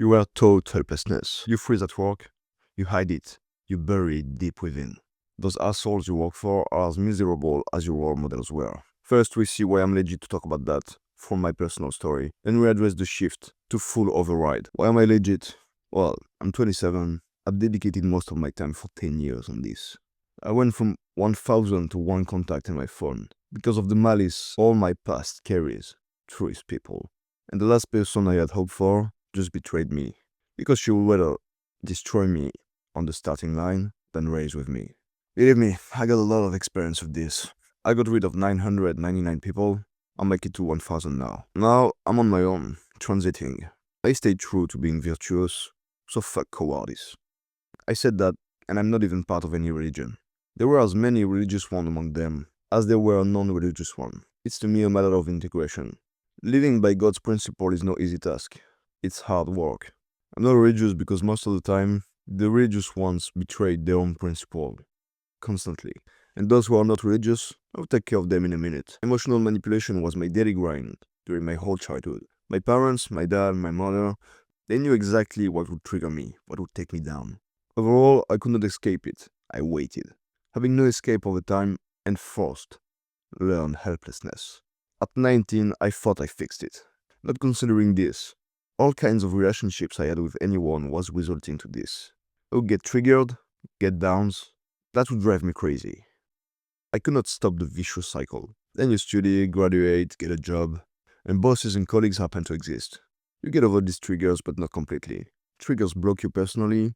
You were taught helplessness. You freeze at work, you hide it, you bury it deep within. Those assholes you work for are as miserable as your role models were. First, we see why I'm legit to talk about that from my personal story. Then we address the shift to full override. Why am I legit? Well, I'm 27. I've dedicated most of my time for 10 years on this. I went from 1,000 to 1 contact in my phone because of the malice all my past carries through his people. And the last person I had hoped for just betrayed me because she would rather destroy me on the starting line than raise with me. Believe me, I got a lot of experience with this. I got rid of 999 people. I'll make it to 1,000 now. Now I'm on my own, transiting. I stayed true to being virtuous, so fuck cowardice. I said that, and I'm not even part of any religion. There were as many religious ones among them as there were non-religious ones. It's to me a matter of integration. Living by God's principle is no easy task. It's hard work. I'm not religious because most of the time, the religious ones betrayed their own principle constantly. And those who are not religious, I'll take care of them in a minute. Emotional manipulation was my daily grind during my whole childhood. My parents, my dad, my mother, they knew exactly what would trigger me, what would take me down. Overall, I could not escape it. I waited, having no escape over time, and forced learned helplessness. At 19, I thought I fixed it. Not considering this, all kinds of relationships I had with anyone was resulting to this. I would get triggered, get downs. That would drive me crazy. I could not stop the vicious cycle. Then you study, graduate, get a job, and bosses and colleagues happen to exist. You get over these triggers, but not completely. Triggers block you personally,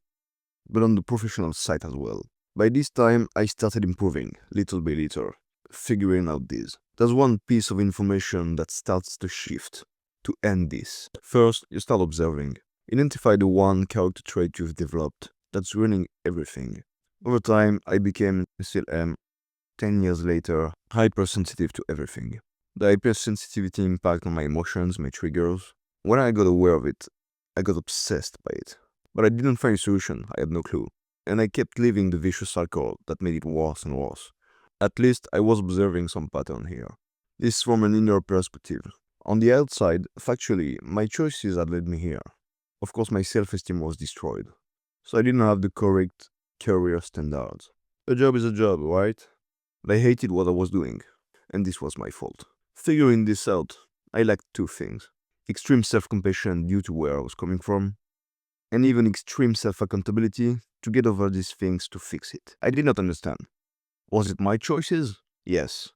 but on the professional side as well. By this time, I started improving, little by little, figuring out this. There's one piece of information that starts to shift to end this. First, you start observing. Identify the one character trait you've developed that's ruining everything. Over time, I became, still am, 10 years later, hypersensitive to everything. The hypersensitivity impact on my emotions, my triggers. When I got aware of it, I got obsessed by it. But I didn't find a solution, I had no clue. And I kept living the vicious cycle that made it worse and worse. At least I was observing some pattern here. This is from an inner perspective. On the outside, factually, my choices had led me here. Of course, my self-esteem was destroyed. So I didn't have the correct career standards. A job is a job, right? But I hated what I was doing. And this was my fault. Figuring this out, I lacked two things. Extreme self-compassion due to where I was coming from, and even extreme self-accountability to get over these things to fix it. I did not understand. Was it my choices? Yes.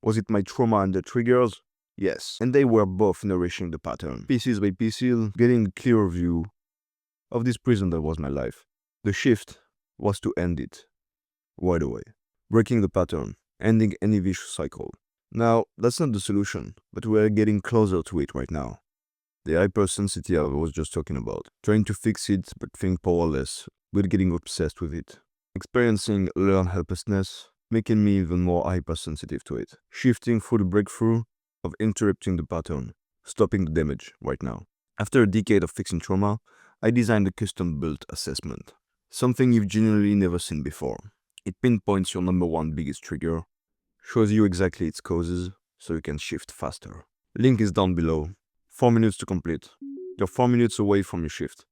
Was it my trauma and the triggers? Yes. And they were both nourishing the pattern. Pieces by pieces, getting a clearer view of this prison that was my life. The shift was to end it right away. Breaking the pattern, ending any vicious cycle. Now, that's not the solution, but we're getting closer to it right now. The hypersensitivity I was just talking about. Trying to fix it, but feeling powerless, but getting obsessed with it. Experiencing learned helplessness, making me even more hypersensitive to it. Shifting through the breakthrough of interrupting the pattern, stopping the damage right now. After a decade of fixing trauma, I designed a custom-built assessment. Something you've genuinely never seen before. It pinpoints your number one biggest trigger, shows you exactly its causes, so you can shift faster. Link is down below. 4 minutes to complete. You're 4 minutes away from your shift.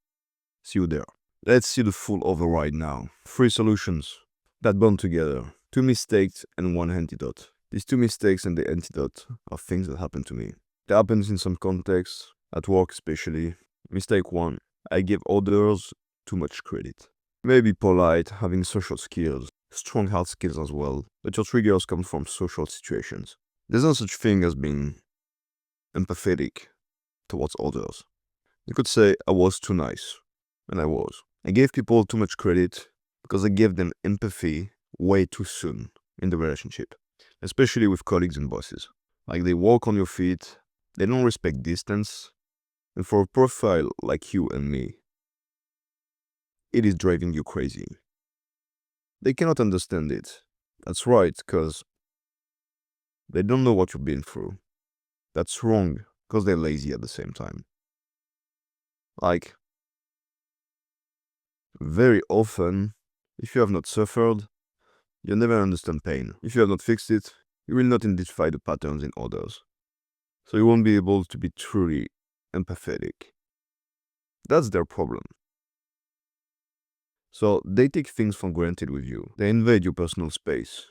See you there. Let's see the full override now. 3 solutions that bond together. 2 mistakes and 1 antidote. These 2 mistakes and the antidote are things that happen to me. It happens in some contexts, at work especially. Mistake 1. I give others too much credit. Maybe polite, having social skills, strong hard skills as well, but your triggers come from social situations. There's no such thing as being empathetic towards others. You could say I was too nice, and I was. I gave people too much credit because I gave them empathy way too soon in the relationship, especially with colleagues and bosses. Like they walk on your feet, they don't respect distance, and for a profile like you and me, it is driving you crazy. They cannot understand it. That's right, because they don't know what you've been through. That's wrong, because they're lazy at the same time. Like, very often, if you have not suffered, you'll never understand pain. If you have not fixed it, you will not identify the patterns in others. So you won't be able to be truly empathetic. That's their problem. So they take things for granted with you. They invade your personal space.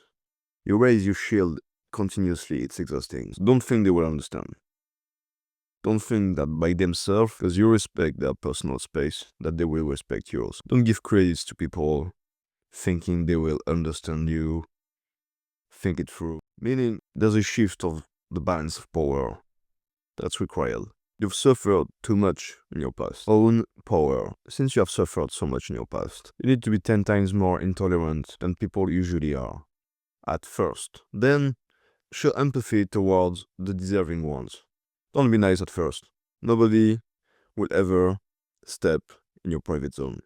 You raise your shield continuously, it's exhausting. So don't think they will understand. Don't think that by themselves, because you respect their personal space, that they will respect yours. Don't give credits to people thinking they will understand you. Think it through. Meaning, there's a shift of the balance of power that's required. You've suffered too much in your past. Own power. Since you have suffered so much in your past, you need to be 10 times more intolerant than people usually are. At first. Then, show empathy towards the deserving ones. Don't be nice at first. Nobody will ever step in your private zone.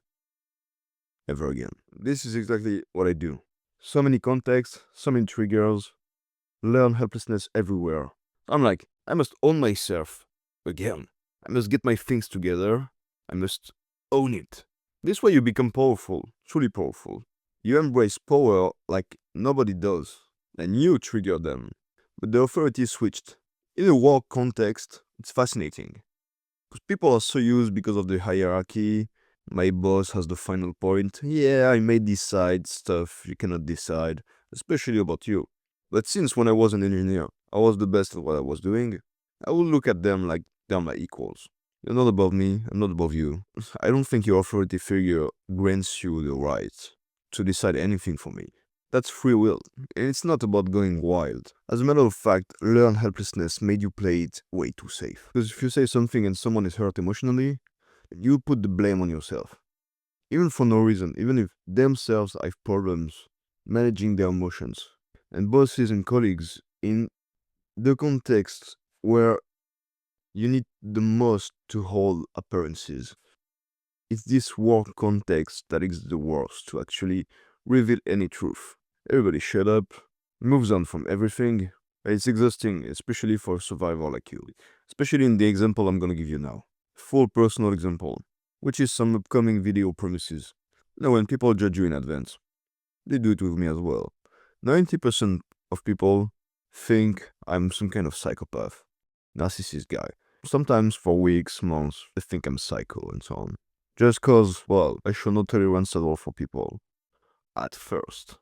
Ever again. This is exactly what I do. So many contexts, so many triggers, learn helplessness everywhere. I'm like, I must own myself. Again. I must get my things together. I must own it. This way you become powerful, truly powerful. You embrace power like nobody does, and you trigger them. But the authority switched. In a work context, it's fascinating. Because people are so used because of the hierarchy. My boss has the final point. Yeah, I may decide stuff you cannot decide, especially about you. But since when I was an engineer, I was the best at what I was doing, I would look at them like they're my equals. You're not above me, I'm not above you. I don't think your authority figure grants you the right to decide anything for me. That's free will, and it's not about going wild. As a matter of fact, learned helplessness made you play it way too safe. Because if you say something and someone is hurt emotionally, you put the blame on yourself. Even for no reason, even if themselves have problems managing their emotions. And bosses and colleagues, in the context where you need the most to hold appearances, it's this work context that is the worst to actually reveal any truth. Everybody shut up, moves on from everything. It's exhausting, especially for a survivor like you. Especially in the example I'm gonna give you now. Full personal example, which is some upcoming video premises. Now when people judge you in advance, they do it with me as well. 90% of people think I'm some kind of psychopath, narcissist guy. Sometimes for weeks, months, they think I'm psycho and so on. Just cause, well, I show no tolerance at all for people. At first.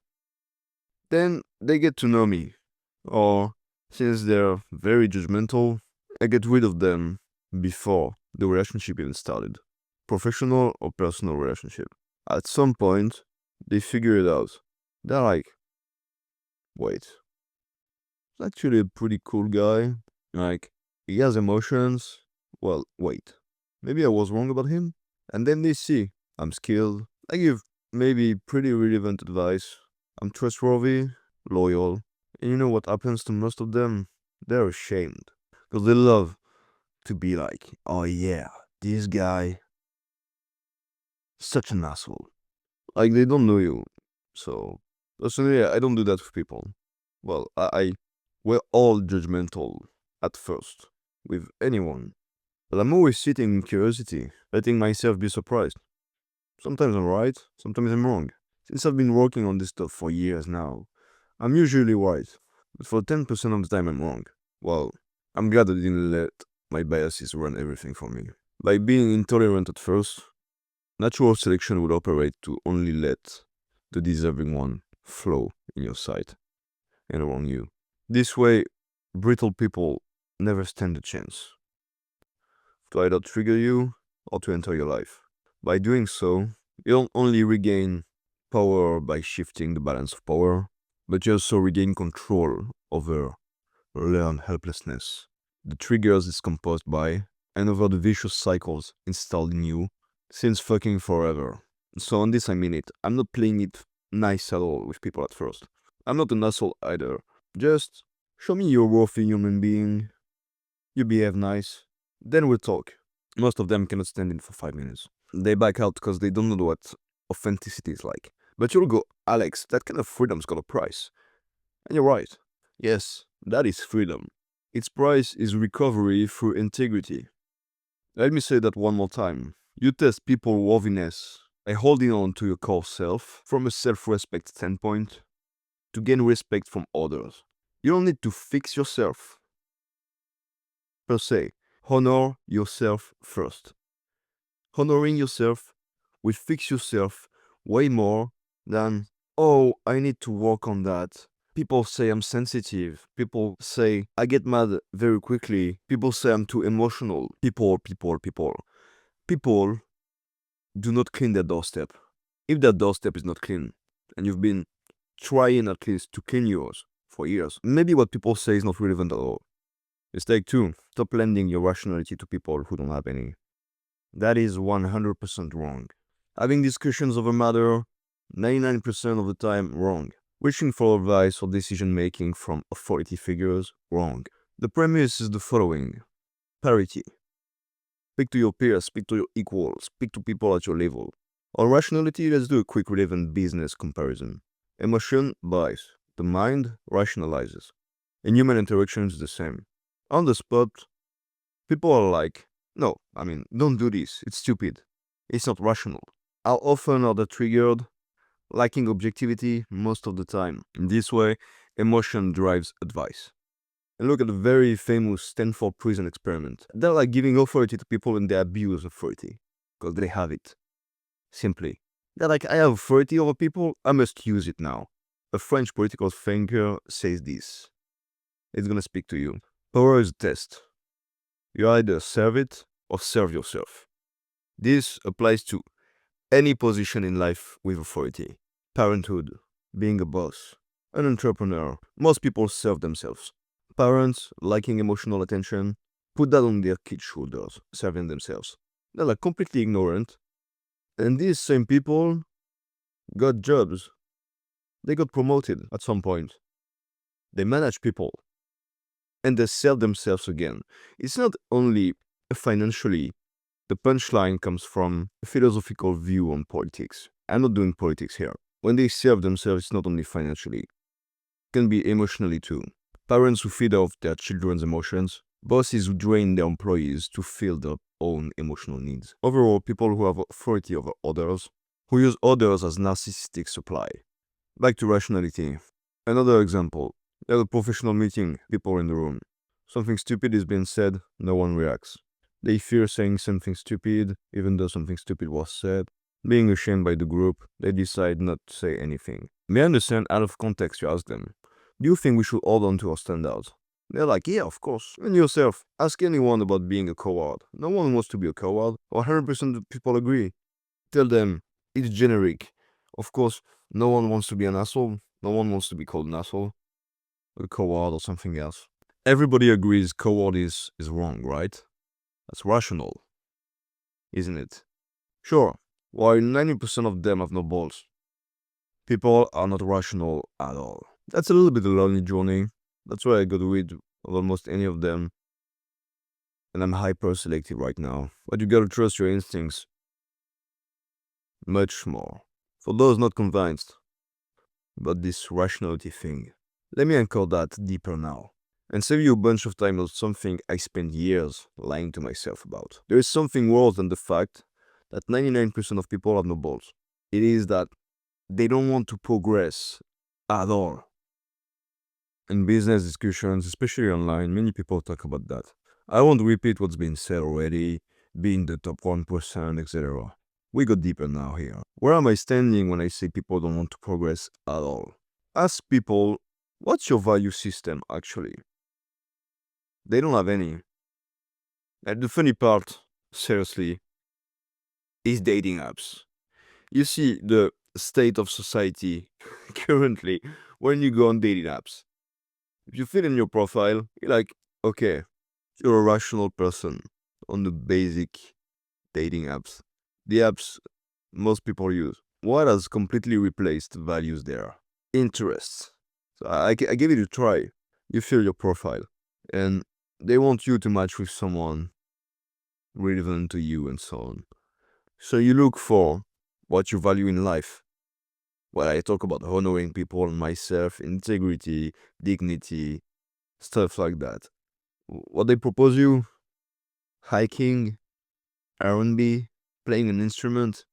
Then they get to know me. Or, since they're very judgmental, I get rid of them before the relationship even started. Professional or personal relationship. At some point, they figure it out. They're like, wait, he's actually a pretty cool guy. Like, he has emotions. Well, wait, maybe I was wrong about him? And then they see I'm skilled. I give maybe pretty relevant advice. I'm trustworthy, loyal. And you know what happens to most of them? They're ashamed. Because they love to be like, oh yeah, this guy, such an asshole. Like, they don't know you. So, personally, I don't do that with people. Well, we're all judgmental at first, with anyone. But I'm always sitting in curiosity, letting myself be surprised. Sometimes I'm right, sometimes I'm wrong. Since I've been working on this stuff for years now, I'm usually right. But for 10% of the time I'm wrong. Well, I'm glad I didn't let my biases run everything for me. By being intolerant at first, natural selection would operate to only let the deserving one flow in your sight and around you. This way, brittle people never stand a chance to either trigger you or to enter your life. By doing so, you don't only regain power by shifting the balance of power, but you also regain control over learned helplessness, the triggers it's composed by, and over the vicious cycles installed in you since fucking forever. So on this I mean it. I'm not playing it nice at all with people at first. I'm not an asshole either. Just show me you're a worthy human being, you behave nice, then we'll talk. Most of them cannot stand it for 5 minutes. They back out because they don't know what authenticity is like. But you'll go, Alex, that kind of freedom's got a price. And you're right. Yes, that is freedom. Its price is recovery through integrity. Let me say that one more time. You test people's worthiness by holding on to your core self from a self-respect standpoint to gain respect from others. You don't need to fix yourself, per se. Honor yourself first. Honoring yourself will fix yourself way more than, oh, I need to work on that. People say I'm sensitive. People say I get mad very quickly. People say I'm too emotional. People. People do not clean their doorstep. If that doorstep is not clean, and you've been trying at least to clean yours for years, maybe what people say is not relevant at all. Mistake 2. Stop lending your rationality to people who don't have any. That is 100% wrong. Having discussions over matter, 99% of the time, wrong. Wishing for advice or decision making from authority figures, wrong. The premise is the following: parity. Speak to your peers, speak to your equals, speak to people at your level. On rationality, let's do a quick relevant business comparison. Emotion buys. The mind rationalizes. In human interactions, the same. On the spot, people are like, no, don't do this, it's stupid. It's not rational. How often are they triggered? Lacking objectivity most of the time. In this way, emotion drives advice. And look at the very famous Stanford prison experiment. They're like giving authority to people when they abuse authority, because they have it. Simply. They're like, I have authority over people, I must use it now. A French political thinker says this. It's gonna speak to you. Power is a test. You either serve it or serve yourself. This applies to any position in life with authority. Parenthood, being a boss, an entrepreneur. Most people serve themselves. Parents liking emotional attention, put that on their kids' shoulders, serving themselves. They're like completely ignorant. And these same people got jobs. They got promoted at some point. They manage people. And they serve themselves again. It's not only financially. The punchline comes from a philosophical view on politics. I'm not doing politics here. When they serve themselves, it's not only financially. It can be emotionally too. Parents who feed off their children's emotions, bosses who drain their employees to fill their own emotional needs. Overall, people who have authority over others, who use others as narcissistic supply. Back to rationality. Another example. At a professional meeting, people in the room. Something stupid is being said, no one reacts. They fear saying something stupid, even though something stupid was said. Being ashamed by the group, they decide not to say anything. May I understand out of context you ask them, do you think we should hold on to our standards? They're like, yeah, of course. And yourself, ask anyone about being a coward. No one wants to be a coward, 100% of people agree. Tell them, it's generic. Of course, no one wants to be an asshole. No one wants to be called an asshole, a coward or something else. Everybody agrees coward is wrong, right? That's rational, isn't it? Sure, while 90% of them have no balls. People are not rational at all. That's a little bit a lonely journey. That's why I got rid of almost any of them. And I'm hyper selective right now. But you gotta trust your instincts much more. For those not convinced about this rationality thing, let me anchor that deeper now and save you a bunch of time on something I spent years lying to myself about. There is something worse than the fact that 99% of people have no balls. It is that they don't want to progress at all. In business discussions, especially online, many people talk about that. I won't repeat what's been said already, being the top 1%, etc. We go deeper now here. Where am I standing when I say people don't want to progress at all? Ask people, what's your value system actually? They don't have any. And the funny part, seriously, is dating apps. You see the state of society currently when you go on dating apps. If you fit in your profile, you're like, okay, you're a rational person on the basic dating apps. The apps most people use. What has completely replaced values there? Interests. So I give it a try. You fill your profile and they want you to match with someone relevant to you and so on. So you look for what you value in life. Well, I talk about honoring people, myself, integrity, dignity, stuff like that. What they propose you? Hiking, R&B, playing an instrument.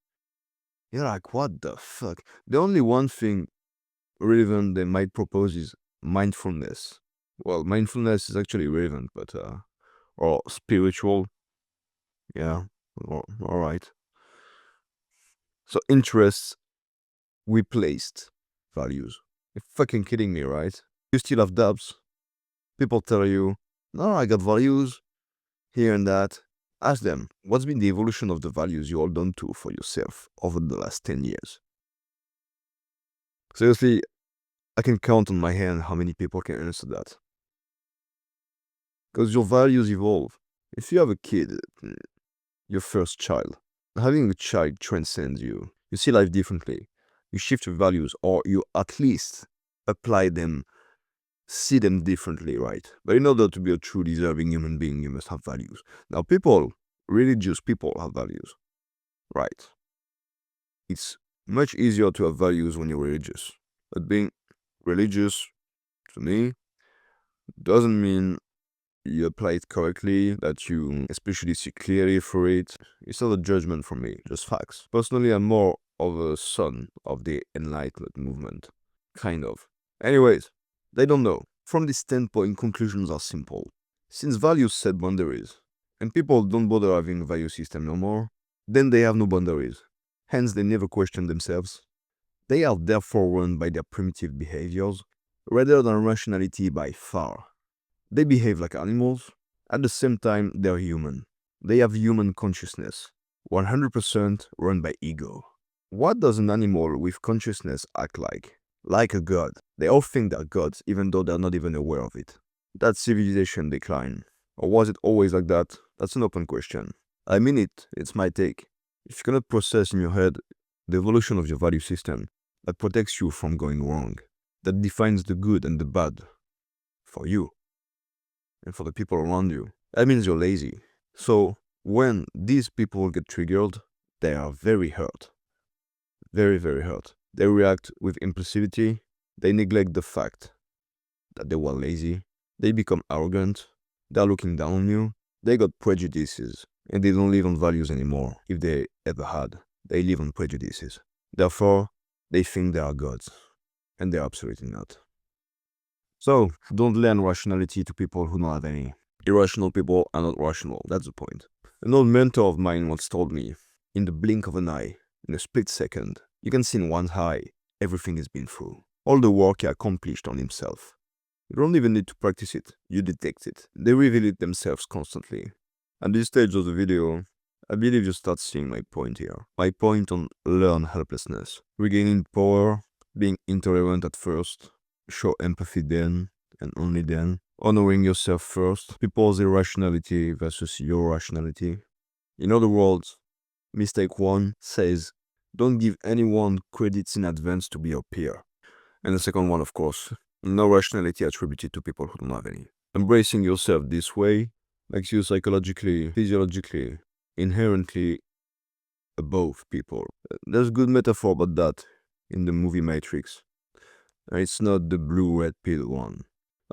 You're like, what the fuck? The only one thing relevant they might propose is mindfulness. Well, mindfulness is actually relevant, but or spiritual. Yeah. Alright. So interests replaced values. You're fucking kidding me, right? You still have doubts. People tell you, no, I got values, here and that. Ask them, what's been the evolution of the values you hold on to for yourself over the last 10 years? Seriously, I can count on my hand how many people can answer that. Because your values evolve. If you have a kid, your first child, having a child transcends you. You see life differently. You shift your values, or you at least apply them, see them differently, right? But in order to be a true deserving human being, you must have values. Now, religious people have values, right? It's much easier to have values when you're religious. But being religious, to me, doesn't mean you apply it correctly, that you especially see clearly through it. It's not a judgment from me, just facts. Personally, I'm more of a son of the Enlightenment movement. Kind of. Anyways, they don't know. From this standpoint, conclusions are simple. Since values set boundaries, and people don't bother having a value system no more, then they have no boundaries. Hence, they never question themselves. They are therefore run by their primitive behaviors, rather than rationality by far. They behave like animals. At the same time, they're human. They have human consciousness, 100% run by ego. What does an animal with consciousness act like? Like a god. They all think they're gods, even though they're not even aware of it. That civilization decline. Or was it always like that? That's an open question. I mean it, it's my take. If you cannot process in your head the evolution of your value system that protects you from going wrong, that defines the good and the bad for you and for the people around you, that means you're lazy. So when these people get triggered, they are very hurt. Very, very hurt. They react with impulsivity. They neglect the fact that they were lazy. They become arrogant. They're looking down on you. They got prejudices. And they don't live on values anymore, if they ever had. They live on prejudices. Therefore, they think they are gods. And they're absolutely not. So, don't lend rationality to people who don't have any. Irrational people are not rational, that's the point. An old mentor of mine once told me, in the blink of an eye, in a split second, you can see in one eye everything he's been through. All the work he accomplished on himself. You don't even need to practice it, you detect it. They reveal it themselves constantly. At this stage of the video, I believe you start seeing my point here. My point on learn helplessness. Regaining power, being intolerant at first, show empathy then, and only then. Honoring yourself first, people's irrationality versus your rationality. In other words, mistake 1 says, don't give anyone credits in advance to be your peer. And the second one, of course, no rationality attributed to people who don't have any. Embracing yourself this way makes you psychologically, physiologically, inherently above people. There's a good metaphor about that in the movie Matrix. It's not the blue-red pill one.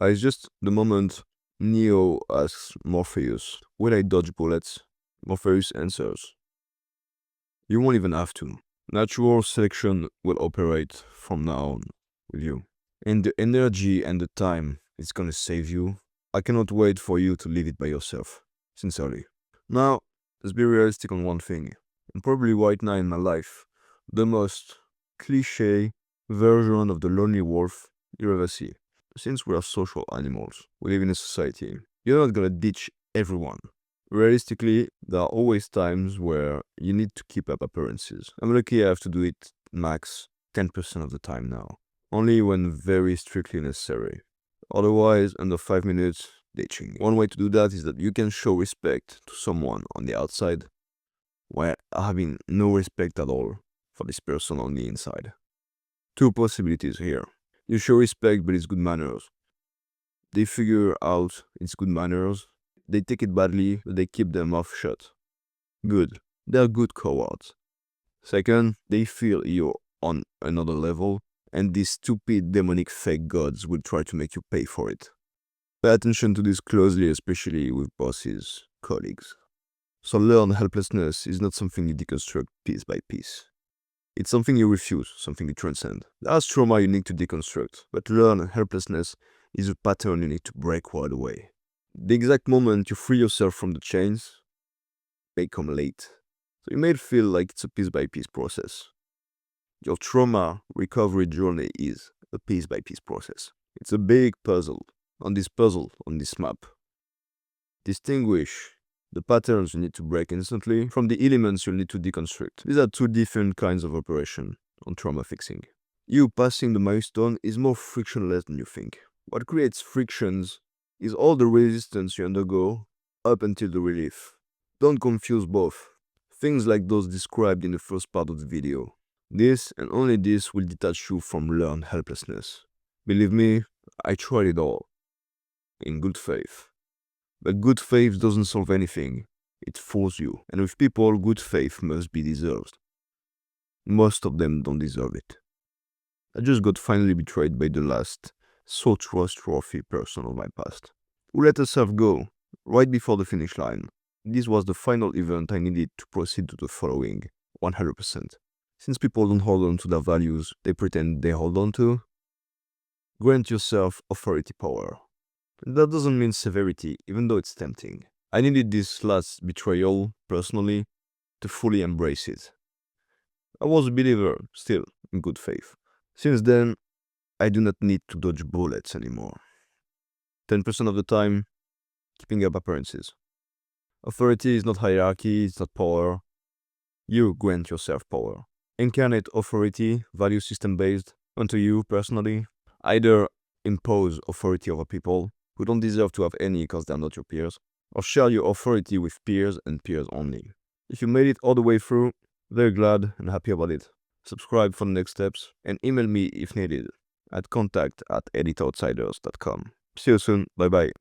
It's just the moment Neo asks Morpheus, will I dodge bullets? Morpheus answers, you won't even have to. Natural selection will operate from now on with you. And the energy and the time it's gonna save you, I cannot wait for you to leave it by yourself. Sincerely. Now, let's be realistic on one thing. And probably right now in my life, the most cliché version of the lonely wolf you ever see. Since we are social animals, we live in a society, you're not gonna ditch everyone. Realistically, there are always times where you need to keep up appearances. I'm lucky I have to do it max 10% of the time now. Only when very strictly necessary. Otherwise, under 5 minutes, ditching. One way to do that is that you can show respect to someone on the outside while having no respect at all for this person on the inside. Two possibilities here. You show respect, but it's good manners. They figure out it's good manners. They take it badly, but they keep their mouth shut. Good. They're good cowards. Second, they feel you're on another level, and these stupid demonic fake gods will try to make you pay for it. Pay attention to this closely, especially with bosses, colleagues. So learn helplessness is not something you deconstruct piece by piece. It's something you refuse, something you transcend. That's trauma you need to deconstruct, but learn helplessness is a pattern you need to break right away. The exact moment you free yourself from the chains, may come late. So you may feel like it's a piece-by-piece process. Your trauma recovery journey is a piece-by-piece process. It's a big puzzle. On this map, distinguish the patterns you need to break instantly from the elements you'll need to deconstruct. These are two different kinds of operation on trauma fixing. You passing the milestone is more frictionless than you think. What creates frictions is all the resistance you undergo up until the relief. Don't confuse both. Things like those described in the first part of the video. This and only this will detach you from learned helplessness. Believe me, I tried it all. In good faith. But good faith doesn't solve anything. It fools you. And with people, good faith must be deserved. Most of them don't deserve it. I just got finally betrayed by the last, so trustworthy person of my past, who let herself go right before the finish line. This was the final event I needed to proceed to the following, 100%. Since people don't hold on to their values they pretend they hold on to, grant yourself authority power. That doesn't mean severity, even though it's tempting. I needed this last betrayal, personally, to fully embrace it. I was a believer, still, in good faith. Since then, I do not need to dodge bullets anymore. 10% of the time, keeping up appearances. Authority is not hierarchy, it's not power. You grant yourself power. Incarnate authority, value system based, onto you personally. Either impose authority over people who don't deserve to have any because they're not your peers, or share your authority with peers and peers only. If you made it all the way through, very glad and happy about it. Subscribe for the next steps and email me if needed at contact@editoutsiders.com. See you soon, bye bye.